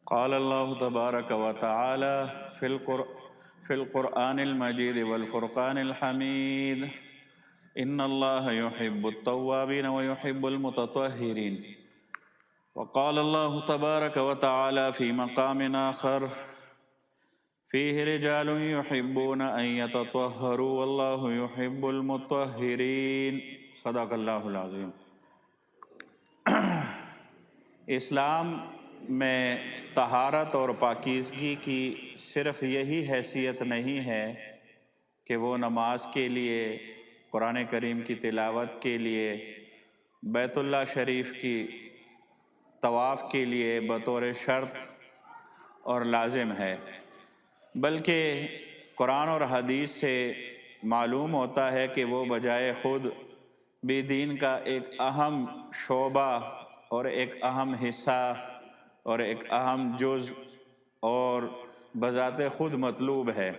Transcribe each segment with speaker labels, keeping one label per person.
Speaker 1: قال الله تبارك وتعالى في القرآن المجيد والفرقان الحميد إن الله يحب التوابين ويحب المتطهرين. وقال الله تبارك وتعالى في مقام آخر فيه رجال يحبون أن يتطهروا والله يحب المطهرين. صدق اللہ العظیم. اسلام میں طہارت اور پاکیزگی کی صرف یہی حیثیت نہیں ہے کہ وہ نماز کے لیے، قرآن کریم کی تلاوت کے لیے، بیت اللہ شریف کی طواف کے لیے بطور شرط اور لازم ہے، بلکہ قرآن اور حدیث سے معلوم ہوتا ہے کہ وہ بجائے خود بھی دین کا ایک اہم شعبہ اور ایک اہم حصہ اور ایک اہم جز اور بذات خود مطلوب ہے۔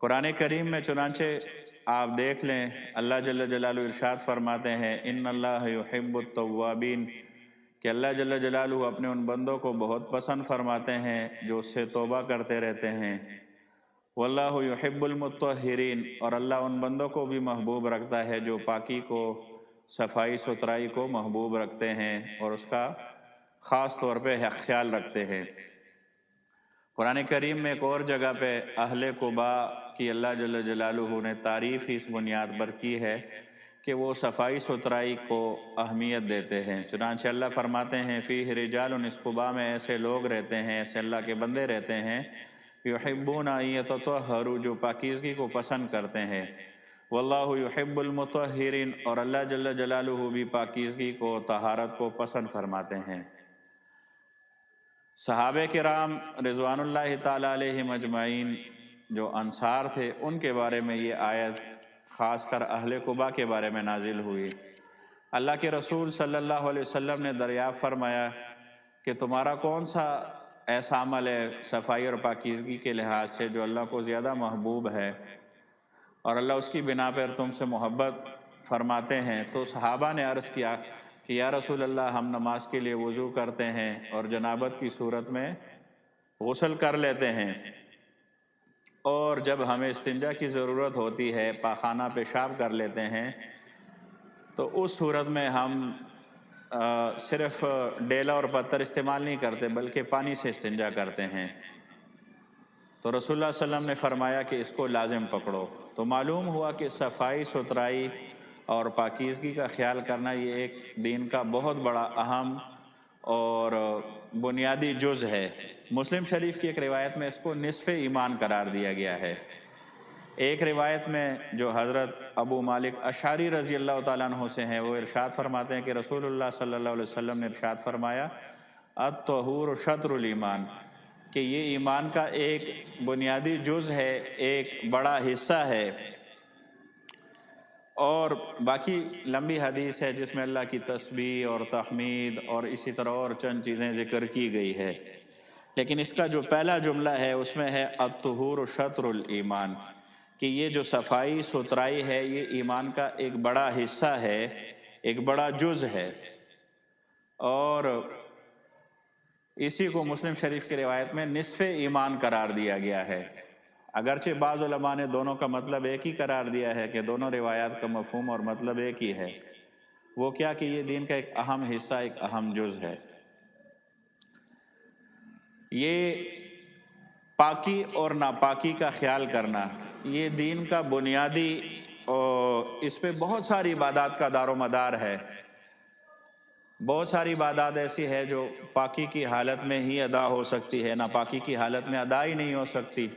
Speaker 1: قرآن کریم میں چنانچہ آپ دیکھ لیں، اللہ جل جلالہ ارشاد فرماتے ہیں ان اللہ یحب التوابین، کہ اللہ جل جلالہ اپنے ان بندوں کو بہت پسند فرماتے ہیں جو اس سے توبہ کرتے رہتے ہیں، واللہ یحب المطہرین، اور اللہ ان بندوں کو بھی محبوب رکھتا ہے جو پاکی کو، صفائی ستھرائی کو محبوب رکھتے ہیں اور اس کا خاص طور پہ خیال رکھتے ہیں۔ قرآن کریم میں ایک اور جگہ پہ اہل قباء کی اللہ جل جلالہ نے تعریف ہی اس بنیاد پر کی ہے کہ وہ صفائی ستھرائی کو اہمیت دیتے ہیں۔ چنانچہ اللہ فرماتے ہیں فیہ رجال، اس قباء میں ایسے لوگ رہتے ہیں، ایسے اللہ کے بندے رہتے ہیں، یحبون ان یتطہروا، جو پاکیزگی کو پسند کرتے ہیں، واللہ یحب المطہرین، اور اللہ جل جلالہ بھی پاکیزگی کو، طہارت کو پسند فرماتے ہیں۔ صحابہ کرام رضوان اللہ تعالیٰ علیہم اجمعین جو انصار تھے، ان کے بارے میں یہ آیت خاص کر اہل قباء کے بارے میں نازل ہوئی۔ اللہ کے رسول صلی اللہ علیہ وسلم نے دریافت فرمایا کہ تمہارا کون سا ایسا عمل ہے صفائی اور پاکیزگی کے لحاظ سے جو اللہ کو زیادہ محبوب ہے اور اللہ اس کی بنا پر تم سے محبت فرماتے ہیں؟ تو صحابہ نے عرض کیا کہ یا رسول اللہ، ہم نماز کے لیے وضو کرتے ہیں اور جنابت کی صورت میں غسل کر لیتے ہیں، اور جب ہمیں استنجا کی ضرورت ہوتی ہے، پاخانہ پیشاب کر لیتے ہیں، تو اس صورت میں ہم صرف ڈیلا اور پتھر استعمال نہیں کرتے بلکہ پانی سے استنجا کرتے ہیں۔ تو رسول اللہ صلی اللہ علیہ وسلم نے فرمایا کہ اس کو لازم پکڑو۔ تو معلوم ہوا کہ صفائی ستھرائی اور پاکیزگی کا خیال کرنا یہ ایک دین کا بہت بڑا اہم اور بنیادی جز ہے۔ مسلم شریف کی ایک روایت میں اس کو نصف ایمان قرار دیا گیا ہے۔ ایک روایت میں جو حضرت ابو مالک اشعری رضی اللہ تعالیٰ عنہ سے ہیں، وہ ارشاد فرماتے ہیں کہ رسول اللہ صلی اللہ علیہ وسلم نے ارشاد فرمایا الطہور شطر الایمان، کہ یہ ایمان کا ایک بنیادی جز ہے، ایک بڑا حصہ ہے، اور باقی لمبی حدیث ہے جس میں اللہ کی تسبیح اور تحمید اور اسی طرح اور چند چیزیں ذکر کی گئی ہے، لیکن اس کا جو پہلا جملہ ہے اس میں ہے الطہور شطر الایمان، کہ یہ جو صفائی ستھرائی ہے یہ ایمان کا ایک بڑا حصہ ہے، ایک بڑا جز ہے۔ اور اسی کو مسلم شریف کی روایت میں نصف ایمان قرار دیا گیا ہے، اگرچہ بعض علماء نے دونوں کا مطلب ایک ہی قرار دیا ہے کہ دونوں روایات کا مفہوم اور مطلب ایک ہی ہے۔ وہ کیا کہ یہ دین کا ایک اہم حصہ، ایک اہم جز ہے۔ یہ پاکی اور ناپاکی کا خیال کرنا یہ دین کا بنیادی، اور اس پہ بہت ساری عبادات کا دار و مدار ہے۔ بہت ساری عبادات ایسی ہے جو پاکی کی حالت میں ہی ادا ہو سکتی ہے، ناپاکی کی حالت میں ادا ہی نہیں ہو سکتی۔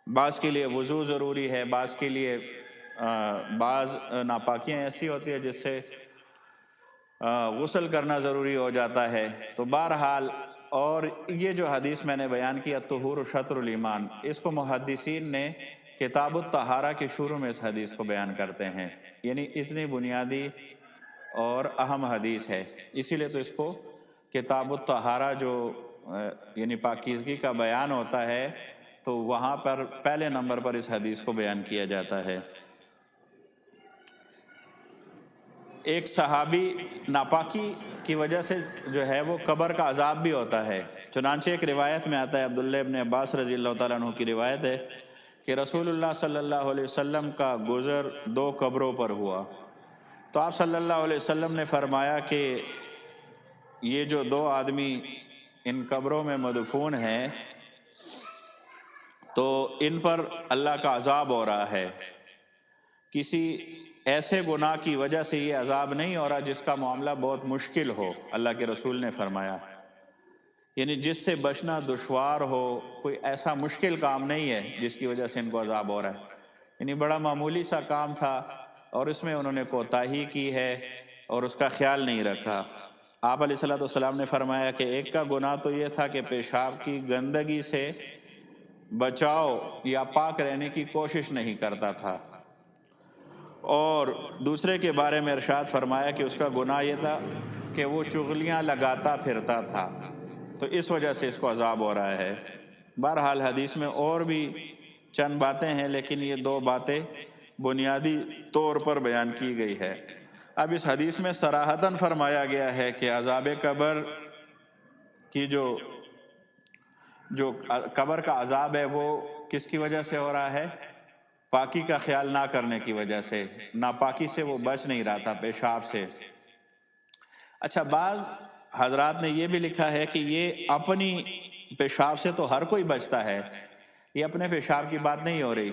Speaker 1: بعض کے لیے وضو ضروری ہے، بعض کے لیے بعض ناپاکیاں ایسی ہوتی ہیں جس سے غسل کرنا ضروری ہو جاتا ہے۔ تو بہرحال، اور یہ جو حدیث میں نے بیان کیا طہور شطر الایمان، اس کو محدثین نے کتاب الطہارہ کے شروع میں اس حدیث کو بیان کرتے ہیں، یعنی اتنی بنیادی اور اہم حدیث ہے، اسی لیے تو اس کو کتاب الطہارہ جو یعنی پاکیزگی کا بیان ہوتا ہے تو وہاں پر پہلے نمبر پر اس حدیث کو بیان کیا جاتا ہے۔ ایک صحابی ناپاکی کی وجہ سے جو ہے وہ قبر کا عذاب بھی ہوتا ہے۔ چنانچہ ایک روایت میں آتا ہے، عبداللہ ابن عباس رضی اللہ تعالیٰ عنہ کی روایت ہے کہ رسول اللہ صلی اللہ علیہ وسلم کا گزر 2 قبروں پر ہوا، تو آپ صلی اللہ علیہ وسلم نے فرمایا کہ یہ جو 2 آدمی ان قبروں میں مدفون ہیں تو ان پر اللہ کا عذاب ہو رہا ہے۔ کسی ایسے گناہ کی وجہ سے یہ عذاب نہیں ہو رہا جس کا معاملہ بہت مشکل ہو، اللہ کے رسول نے فرمایا، یعنی جس سے بچنا دشوار ہو، کوئی ایسا مشکل کام نہیں ہے جس کی وجہ سے ان کو عذاب ہو رہا ہے، یعنی بڑا معمولی سا کام تھا اور اس میں انہوں نے کوتاہی کی ہے اور اس کا خیال نہیں رکھا۔ آپ علیہ السلام نے فرمایا کہ ایک کا گناہ تو یہ تھا کہ پیشاب کی گندگی سے بچاؤ یا پاک رہنے کی کوشش نہیں کرتا تھا، اور دوسرے کے بارے میں ارشاد فرمایا کہ اس کا گناہ یہ تھا کہ وہ چغلیاں لگاتا پھرتا تھا، تو اس وجہ سے اس کو عذاب ہو رہا ہے۔ بہرحال حدیث میں اور بھی چند باتیں ہیں، لیکن یہ 2 باتیں بنیادی طور پر بیان کی گئی ہے۔ اب اس حدیث میں صراحتاً فرمایا گیا ہے کہ عذاب قبر کی جو قبر کا عذاب ہے وہ کس کی وجہ سے ہو رہا ہے؟ پاکی کا خیال نہ کرنے کی وجہ سے، ناپاکی سے وہ بچ نہیں رہا تھا، پیشاب سے۔ اچھا، بعض حضرات نے یہ بھی لکھا ہے کہ یہ اپنی پیشاب سے تو ہر کوئی بچتا ہے، یہ اپنے پیشاب کی بات نہیں ہو رہی،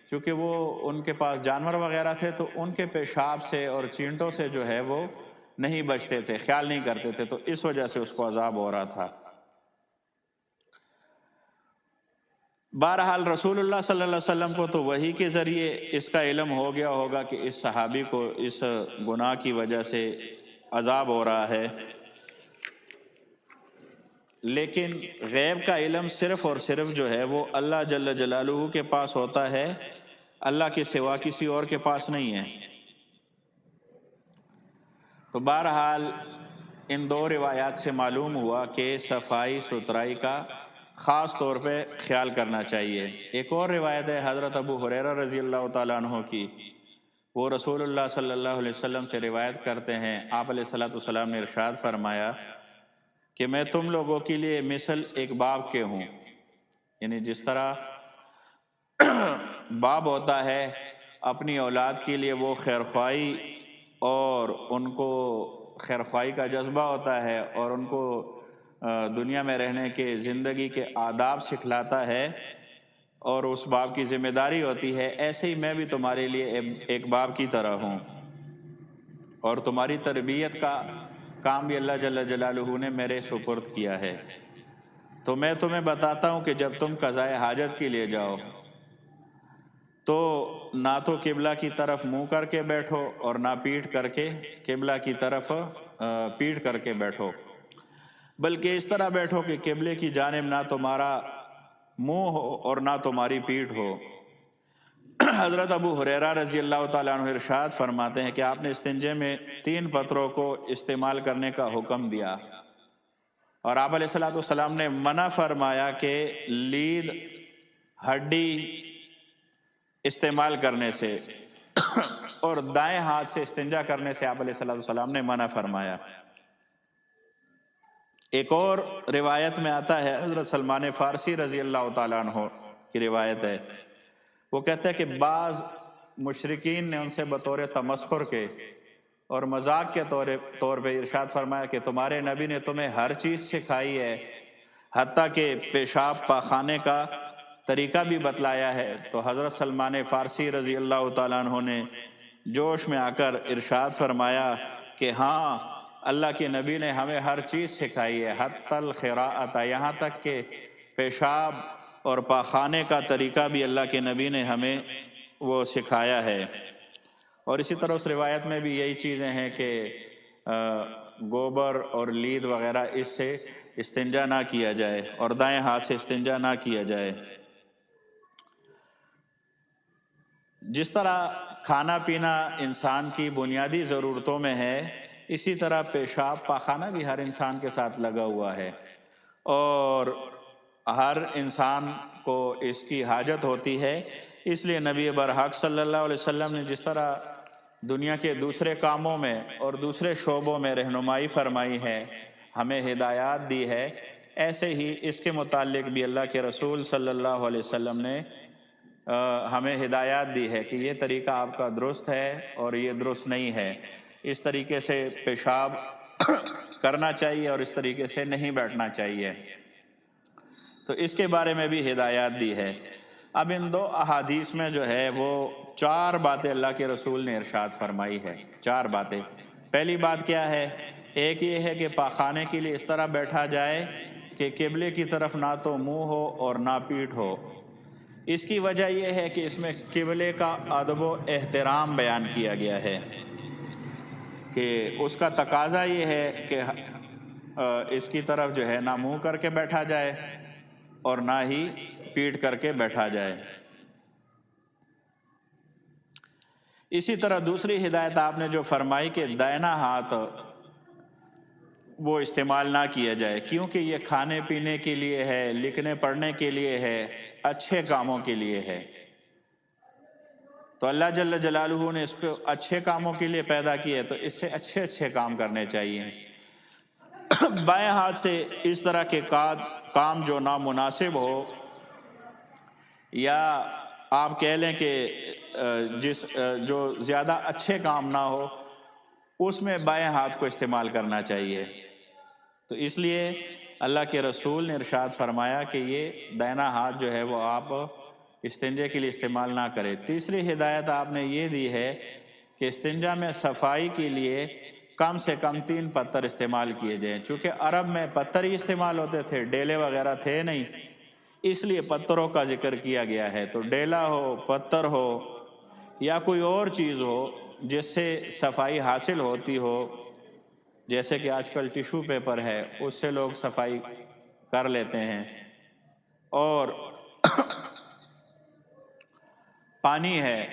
Speaker 1: کیونکہ وہ ان کے پاس جانور وغیرہ تھے تو ان کے پیشاب سے اور چینٹوں سے جو ہے وہ نہیں بچتے تھے، خیال نہیں کرتے تھے، تو اس وجہ سے اس کو عذاب ہو رہا تھا۔ بہرحال رسول اللہ صلی اللہ علیہ وسلم کو تو وحی کے ذریعے اس کا علم ہو گیا ہوگا کہ اس صحابی کو اس گناہ کی وجہ سے عذاب ہو رہا ہے، لیکن غیب کا علم صرف اور صرف جو ہے وہ اللہ جل جلالہ کے پاس ہوتا ہے، اللہ کے سوا کسی اور کے پاس نہیں ہے۔ تو بہرحال ان 2 روایات سے معلوم ہوا کہ صفائی ستھرائی کا خاص طور پہ خیال کرنا چاہیے۔ ایک اور روایت ہے حضرت ابو ہریرہ رضی اللہ تعالیٰ عنہ کی، وہ رسول اللہ صلی اللہ علیہ وسلم سے روایت کرتے ہیں، آپ علیہ السلام نے ارشاد فرمایا کہ میں تم لوگوں کے لیے مثل ایک باپ کے ہوں، یعنی جس طرح باپ ہوتا ہے اپنی اولاد کے لیے وہ خیرخواہی اور ان کو خیرخواہی کا جذبہ ہوتا ہے اور ان کو دنیا میں رہنے کے زندگی کے آداب سکھلاتا ہے اور اس باپ کی ذمہ داری ہوتی ہے، ایسے ہی میں بھی تمہارے لیے ایک باپ کی طرح ہوں، اور تمہاری تربیت کا کام بھی اللہ جل جلالہ نے میرے سپرد کیا ہے۔ تو میں تمہیں بتاتا ہوں کہ جب تم قضائے حاجت کے لیے جاؤ تو نہ تو قبلہ کی طرف منہ کر کے بیٹھو اور نہ پیٹھ کر کے قبلہ کی طرف پیٹھ کر کے بیٹھو، بلکہ اس طرح بیٹھو کہ قبلے کی جانب نہ تمہارا منہ ہو اور نہ تمہاری پیٹھ ہو۔ حضرت ابو ہریرہ رضی اللہ تعالیٰ عنہ ارشاد فرماتے ہیں کہ آپ نے استنجے میں 3 پتھروں کو استعمال کرنے کا حکم دیا، اور آپ علیہ السلام نے منع فرمایا کہ لید ہڈی استعمال کرنے سے اور دائیں ہاتھ سے استنجا کرنے سے آپ علیہ السلام نے منع فرمایا۔ ایک اور روایت میں آتا ہے، حضرت سلمان فارسی رضی اللہ تعالیٰ عنہ کی روایت ہے، وہ کہتے ہیں کہ بعض مشرکین نے ان سے بطور تمسخر کے اور مذاق کے طور پہ ارشاد فرمایا کہ تمہارے نبی نے تمہیں ہر چیز سکھائی ہے، حتیٰ کہ پیشاب پاخانے کا طریقہ بھی بتلایا ہے۔ تو حضرت سلمان فارسی رضی اللہ تعالیٰ عنہ نے جوش میں آ کر ارشاد فرمایا کہ ہاں، اللہ کے نبی نے ہمیں ہر چیز سکھائی ہے، حتی القراءۃ، یہاں تک کہ پیشاب اور پاخانے کا طریقہ بھی اللہ کے نبی نے ہمیں وہ سکھایا ہے۔ اور اسی طرح اس روایت میں بھی یہی چیزیں ہیں کہ گوبر اور لید وغیرہ اس سے استنجا نہ کیا جائے اور دائیں ہاتھ سے استنجا نہ کیا جائے۔ جس طرح کھانا پینا انسان کی بنیادی ضرورتوں میں ہے، اسی طرح پیشاب پاخانہ بھی ہر انسان کے ساتھ لگا ہوا ہے، اور ہر انسان کو اس کی حاجت ہوتی ہے۔ اس لیے نبی برحق صلی اللہ علیہ وسلم نے جس طرح دنیا کے دوسرے کاموں میں اور دوسرے شعبوں میں رہنمائی فرمائی ہے، ہمیں ہدایات دی ہے، ایسے ہی اس کے متعلق بھی اللہ کے رسول صلی اللہ علیہ وسلم نے ہمیں ہدایات دی ہے کہ یہ طریقہ آپ کا درست ہے اور یہ درست نہیں ہے، اس طریقے سے پیشاب کرنا چاہیے اور اس طریقے سے نہیں بیٹھنا چاہیے، تو اس کے بارے میں بھی ہدایات دی ہے۔ اب ان دو احادیث میں جو ہے وہ 4 باتیں اللہ کے رسول نے ارشاد فرمائی ہے، 4 باتیں۔ پہلی بات کیا ہے؟ ایک یہ ہے کہ پاخانے کے لیے اس طرح بیٹھا جائے کہ قبلے کی طرف نہ تو منہ ہو اور نہ پیٹھ ہو۔ اس کی وجہ یہ ہے کہ اس میں قبلے کا ادب و احترام بیان کیا گیا ہے کہ اس کا تقاضا یہ ہے کہ اس کی طرف جو ہے نہ منہ کر کے بیٹھا جائے اور نہ ہی پیٹ کر کے بیٹھا جائے۔ اسی طرح دوسری ہدایت آپ نے جو فرمائی کہ دائنا ہاتھ وہ استعمال نہ کیا جائے، کیونکہ یہ کھانے پینے کے لیے ہے، لکھنے پڑھنے کے لیے ہے، اچھے کاموں کے لیے ہے۔ تو اللہ جل جلالہ نے اس کو اچھے کاموں کے لیے پیدا کیا ہے، تو اس سے اچھے اچھے کام کرنے چاہیے۔ بائیں ہاتھ سے اس طرح کے کام جو نامناسب ہو، یا آپ کہہ لیں کہ جو زیادہ اچھے کام نہ ہو، اس میں بائیں ہاتھ کو استعمال کرنا چاہیے۔ تو اس لیے اللہ کے رسول نے ارشاد فرمایا کہ یہ دائنا ہاتھ جو ہے وہ آپ استنجے کے لیے استعمال نہ کریں۔ تیسری ہدایت آپ نے یہ دی ہے کہ استنجا میں صفائی کے لیے کم سے کم 3 پتھر استعمال کیے جائیں، چونکہ عرب میں پتھر ہی استعمال ہوتے تھے، ڈیلے وغیرہ تھے نہیں، اس لیے پتھروں کا ذکر کیا گیا ہے۔ تو ڈیلا ہو، پتھر ہو یا کوئی اور چیز ہو جس سے صفائی حاصل ہوتی ہو، جیسے کہ آج کل ٹیشو پیپر ہے، اس سے لوگ صفائی کر لیتے ہیں، اور پانی ہے،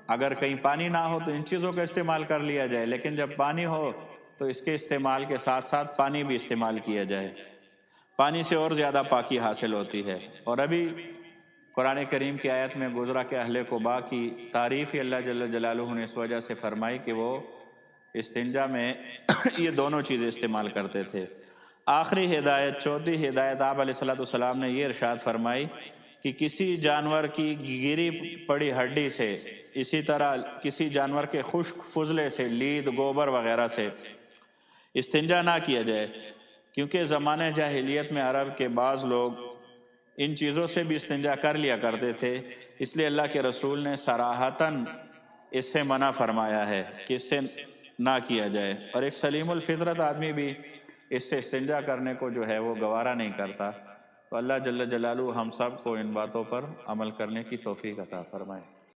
Speaker 1: اگر کہیں پانی نہ ہو تو ان چیزوں کا استعمال کر لیا جائے، لیکن جب پانی ہو تو اس کے استعمال کے ساتھ ساتھ پانی بھی استعمال کیا جائے، پانی سے اور زیادہ پاکی حاصل ہوتی ہے۔ اور ابھی قرآن کریم کی آیت میں گزرا کہ اہل قباء کی تعریف ہی اللہ جل جلالہ نے اس وجہ سے فرمائی کہ وہ استنجا میں یہ دونوں چیزیں استعمال کرتے تھے۔ آخری ہدایت، 4تھی ہدایت، آپ علیہ السلام نے یہ ارشاد فرمائی کہ کسی جانور کی گری پڑی ہڈی سے، اسی طرح کسی جانور کے خشک فضلے سے، لید، گوبر وغیرہ سے استنجا نہ کیا جائے، کیونکہ زمانہ جاہلیت میں عرب کے بعض لوگ ان چیزوں سے بھی استنجا کر لیا کرتے تھے، اس لیے اللہ کے رسول نے صراحتاً اس سے منع فرمایا ہے کہ اس سے نہ کیا جائے، اور ایک سلیم الفطرت آدمی بھی اس سے استنجا کرنے کو جو ہے وہ گوارا نہیں کرتا۔ تو اللہ جل جلالہ ہم سب کو ان باتوں پر عمل کرنے کی توفیق عطا فرمائے۔